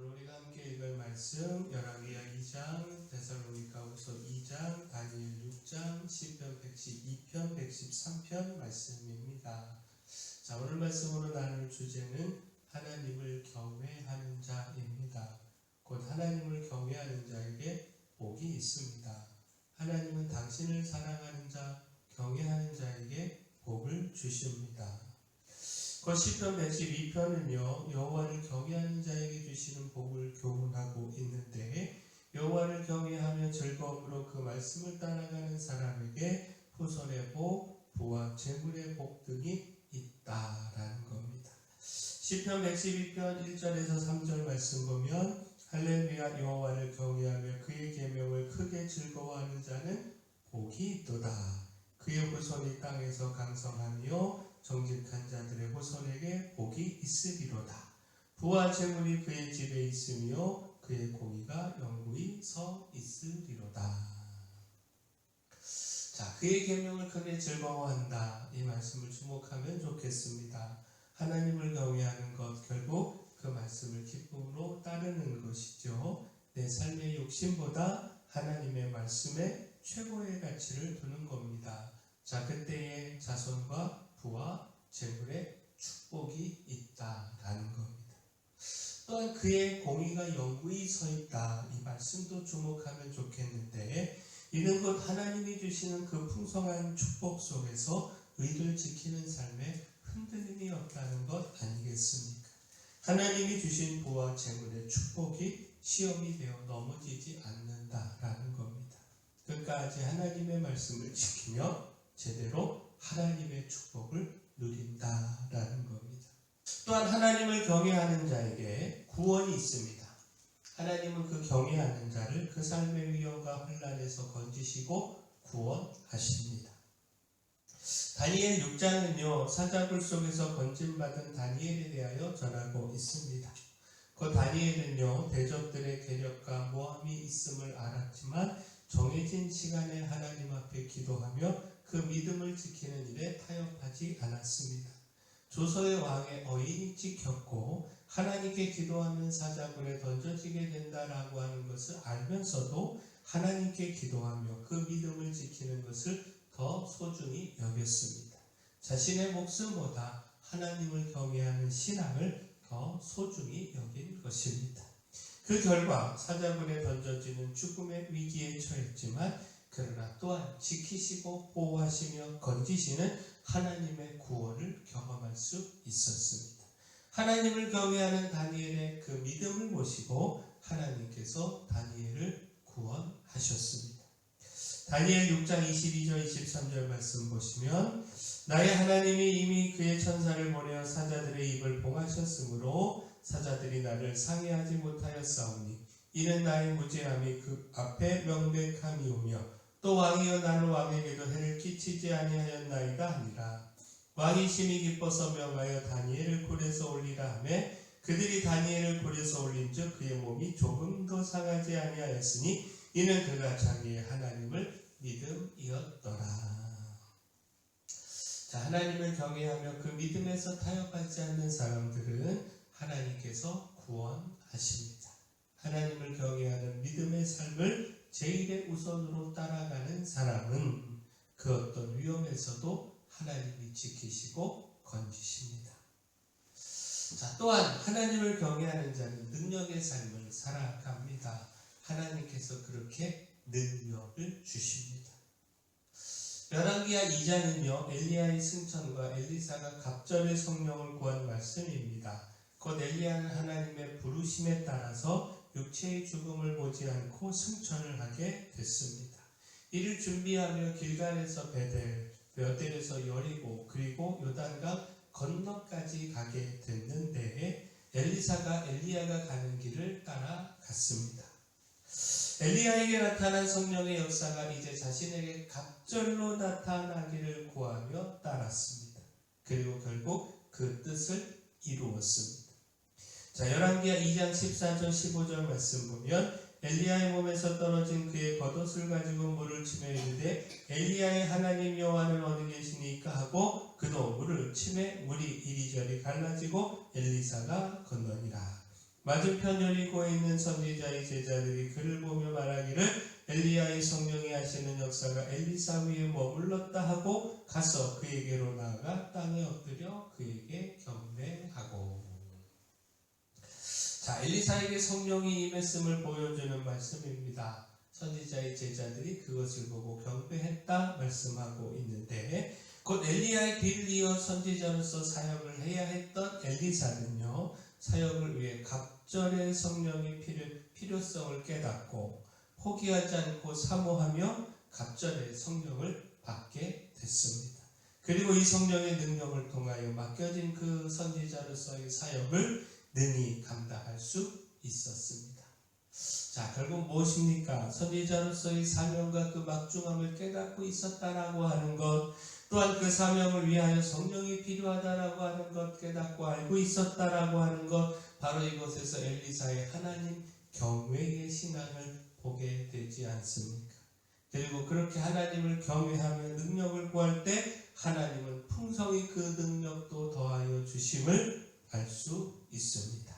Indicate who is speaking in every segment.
Speaker 1: 오늘 우리가 함께 읽을 말씀 열왕기하 2장, 데살로니가후서 2장, 다니엘 6장, 시편 112편, 113편 말씀입니다. 자, 오늘 말씀으로 나눌 주제는 하나님을 경외하는 자입니다. 곧 하나님을 경외하는 자에게 복이 있습니다. 하나님은 당신을 사랑하는 자, 경외하는 자에게 복을 주십니다. 그 시편 112편은요, 여호와를 경외하는 자에게 주시는 복을 교훈하고 있는데, 여호와를 경외하며 즐거움으로 그 말씀을 따라가는 사람에게 후손의 복, 부와 재물의 복 등이 있다라는 겁니다. 시편 112편 1절에서 3절 말씀 보면 할렐루야, 여호와를 경외하며 그의 계명을 크게 즐거워하는 자는 복이 있도다. 그의 후손이 땅에서 강성하며 정직한 자들의 후손에게 복이 있으리로다. 부와 재물이 그의 집에 있으며 그의 공의가 영구히 서 있으리로다. 자, 그의 계명을 크게 즐거워한다. 이 말씀을 주목하면 좋겠습니다. 하나님을 경외하는 것, 결국 그 말씀을 기쁨으로 따르는 것이죠. 내 삶의 욕심보다 하나님의 말씀에 최고의 가치를 두는 겁니다. 자, 그때의 자손과 부와 재물의 축복이 있다라는 겁니다. 또한 그의 공의가 영구히 서 있다. 이 말씀도 주목하면 좋겠는데, 이는 곧 하나님이 주시는 그 풍성한 축복 속에서 의를 지키는 삶에 흔들림이 없다는 것 아니겠습니까? 하나님이 주신 부와 재물의 축복이 시험이 되어 넘어지지 않는다라는 겁니다. 끝까지 하나님의 말씀을 지키며 제대로 하나님의 축복을 누린다라는 겁니다. 또한 하나님을 경외하는 자에게 구원이 있습니다. 하나님은 그 경외하는 자를 그 삶의 위험과 혼란에서 건지시고 구원하십니다. 다니엘 6장은요, 사자굴 속에서 건짐받은 다니엘에 대하여 전하고 있습니다. 그 다니엘은요, 대적들의 계략과 모함이 있음을 알았지만 정해진 시간에 하나님 앞에 기도하며 그 믿음을 지키는 일에 타협하지 않았습니다. 조서의 왕의 어인이 찍혔고 하나님께 기도하면 사자굴에 던져지게 된다라고 하는 것을 알면서도 하나님께 기도하며 그 믿음을 지키는 것을 더 소중히 여겼습니다. 자신의 목숨보다 하나님을 경외하는 신앙을 더 소중히 여긴 것입니다. 그 결과 사자굴에 던져지는 죽음의 위기에 처했지만 그러나 또한 지키시고 보호하시며 건지시는 하나님의 구원을 경험할 수 있었습니다. 하나님을 경외하는 다니엘의 그 믿음을 보시고 하나님께서 다니엘을 구원하셨습니다. 다니엘 6장 22절 23절 말씀 보시면 나의 하나님이 이미 그의 천사를 보내어 사자들의 입을 봉하셨으므로 사자들이 나를 상해하지 못하였사오니 이는 나의 무죄함이 그 앞에 명백함이오며 또 왕이여 나는 왕에게도 해를 끼치지 아니하였나이다 하니라. 왕이 심히 기뻐서 명하여 다니엘을 굴에서 올리라 하매 그들이 다니엘을 굴에서 올린즉 그의 몸이 조금도 상하지 아니하였으니 이는 그가 자기의 하나님을 믿음이었더라. 자, 하나님을 경외하며 그 믿음에서 타협하지 않는 사람들은 하나님께서 구원하십니다. 하나님을 경외하는 믿음의 삶을 제일의 우선으로 따라가는 사람은 그 어떤 위험에서도 하나님이 지키시고 건지십니다. 자, 또한 하나님을 경외하는 자는 능력의 삶을 살아갑니다. 하나님께서 그렇게 능력을 주십니다. 열왕기하 2장은요, 엘리야의 승천과 엘리사가 갑절의 성령을 구한 말씀입니다. 곧 엘리야는 하나님의 부르심에 따라서 육체의 죽음을 보지 않고 승천을 하게 됐습니다. 이를 준비하며 길갈에서 베델, 베델에서 여리고 그리고 요단강 건너까지 가게 됐는데 엘리사가 엘리야가 가는 길을 따라갔습니다. 엘리야에게 나타난 성령의 역사가 이제 자신에게 갑절로 나타나기를 구하며 따랐습니다. 그리고 결국 그 뜻을 이루었습니다. 자, 열왕기하 2장 14절 15절 말씀 보면 엘리야의 몸에서 떨어진 그의 겉옷을 가지고 물을 치며 이르되 엘리야의 하나님 여호와는 어디 계시니까 하고 그도 물을 치매 물이 이리저리 갈라지고 엘리사가 건너니라. 맞은편 여리고에 있는 선지자의 제자들이 그를 보며 말하기를 엘리야의 성령이 하시는 역사가 엘리사 위에 머물렀다 하고 가서 그에게로 나아가 땅에 엎드려 그에게 경배하고. 자, 엘리사에게 성령이 임했음을 보여주는 말씀입니다. 선지자의 제자들이 그것을 보고 경배했다 말씀하고 있는데, 곧 엘리야의 뒤를 이어 선지자로서 사역을 해야 했던 엘리사는요, 사역을 위해 갑절의 성령의 필요성을 깨닫고 포기하지 않고 사모하며 갑절의 성령을 받게 됐습니다. 그리고 이 성령의 능력을 통하여 맡겨진 그 선지자로서의 사역을 능히 감당할 수 있었습니다. 자, 결국 무엇입니까? 선지자로서의 사명과 그 막중함을 깨닫고 있었다라고 하는 것, 또한 그 사명을 위하여 성령이 필요하다라고 하는 것 깨닫고 알고 있었다라고 하는 것, 바로 이곳에서 엘리사의 하나님 경외의 신앙을 보게 되지 않습니까? 그리고 그렇게 하나님을 경외하며 능력을 구할 때 하나님은 풍성히 그 능력도 더하여 주심을 알 수 있습니다.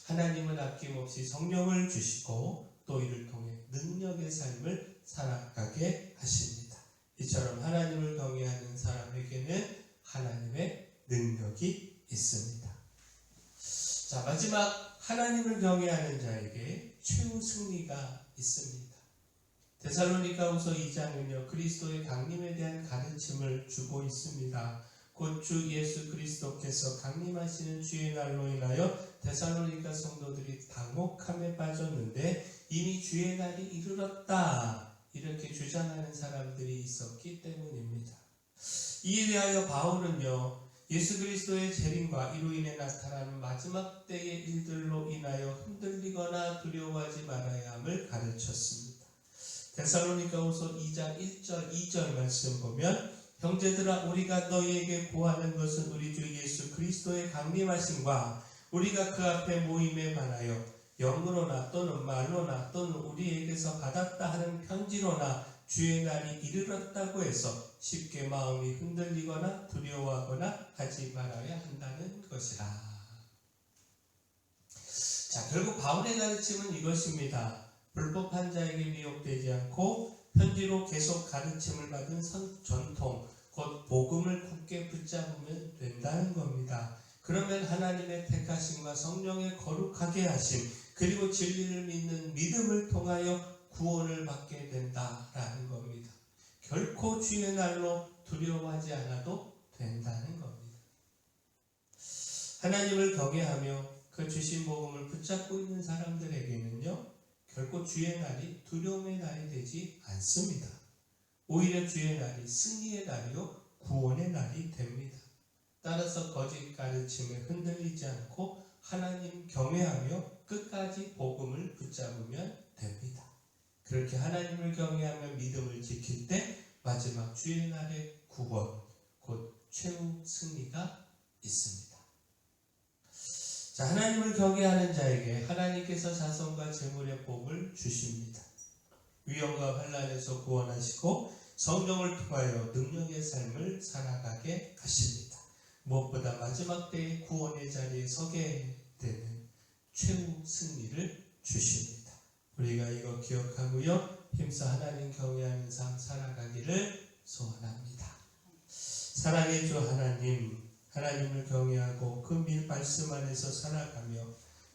Speaker 1: 하나님은 아낌없이 성령을 주시고 또 이를 통해 능력의 삶을 살아가게 하십니다. 이처럼 하나님을 경외하는 사람에게는 하나님의 능력이 있습니다. 자, 마지막 하나님을 경외하는 자에게 최후 승리가 있습니다. 데살로니가후서 2장은요, 그리스도의 강림에 대한 가르침을 주고 있습니다. 곧 주 예수 그리스도께서 강림하시는 주의 날로 인하여 데살로니가 성도들이 당혹함에 빠졌는데 이미 주의 날이 이르렀다, 이렇게 주장하는 사람들이 있었기 때문입니다. 이에 대하여 바울은요, 예수 그리스도의 재림과 이로 인해 나타나는 마지막 때의 일들로 인하여 흔들리거나 두려워하지 말아야 함을 가르쳤습니다. 데살로니가후서 2장 1절 2절 말씀 보면, 형제들아, 우리가 너희에게 구하는 것은 우리 주 예수 그리스도의 강림하심과 우리가 그 앞에 모임에 관하여 영으로나 또는 말로나 또는 우리에게서 받았다 하는 편지로나 주의 날이 이르렀다고 해서 쉽게 마음이 흔들리거나 두려워하거나 하지 말아야 한다는 것이라. 자, 결국 바울의 가르침은 이것입니다. 불법한 자에게 미혹되지 않고 편지로 계속 가르침을 받은 전통, 곧 복음을 굳게 붙잡으면 된다는 겁니다. 그러면 하나님의 택하심과 성령의 거룩하게 하심, 그리고 진리를 믿는 믿음을 통하여 구원을 받게 된다라는 겁니다. 결코 주의 날로 두려워하지 않아도 된다는 겁니다. 하나님을 경외하며 그 주신 복음을 붙잡고 있는 사람들에게는요, 결코 주의 날이 두려움의 날이 되지 않습니다. 오히려 주의 날이 승리의 날이요 구원의 날이 됩니다. 따라서 거짓 가르침에 흔들리지 않고 하나님 경외하며 끝까지 복음을 붙잡으면 됩니다. 그렇게 하나님을 경외하며 믿음을 지킬 때 마지막 주의 날의 구원, 곧 최후 승리가 있습니다. 자, 하나님을 경외하는 자에게 하나님께서 자손과 재물의 복을 주십니다. 위험과 환난에서 구원하시고 성령을 통하여 능력의 삶을 살아가게 하십니다. 무엇보다 마지막 때의 구원의 자리에 서게 되는 최후 승리를 주십니다. 우리가 이거 기억하고요, 힘써 하나님 경외하는 삶 살아가기를 소원합니다. 사랑의 주 하나님, 하나님을 경외하고 그 말씀 안에서 살아가며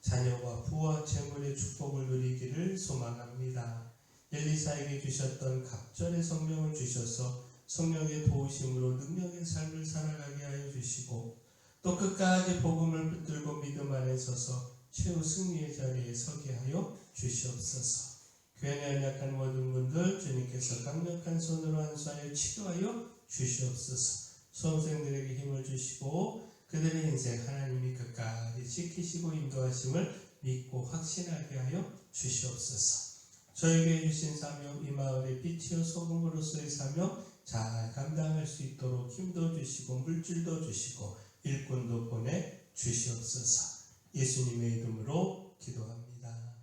Speaker 1: 자녀와 부와 재물의 축복을 누리기를 소망합니다. 엘리사에게 주셨던 갑절의 성령을 주셔서 성령의 도우심으로 능력의 삶을 살아가게 하여 주시고, 또 끝까지 복음을 붙들고 믿음 안에 서서 최후 승리의 자리에 서게 하여 주시옵소서. 교회 안에 약한 모든 분들 주님께서 강력한 손으로 안수하여 치료하여 주시옵소서. 수험생들에게 힘을 주시고 그들의 인생 하나님이 끝까지 지키시고 인도하심을 믿고 확신하게 하여 주시옵소서. 저에게 주신 사명, 이 마을의 빛이요 소금으로서의 사명 잘 감당할 수 있도록 힘도 주시고 물질도 주시고 일꾼도 보내 주시옵소서. 예수님의 이름으로 기도합니다.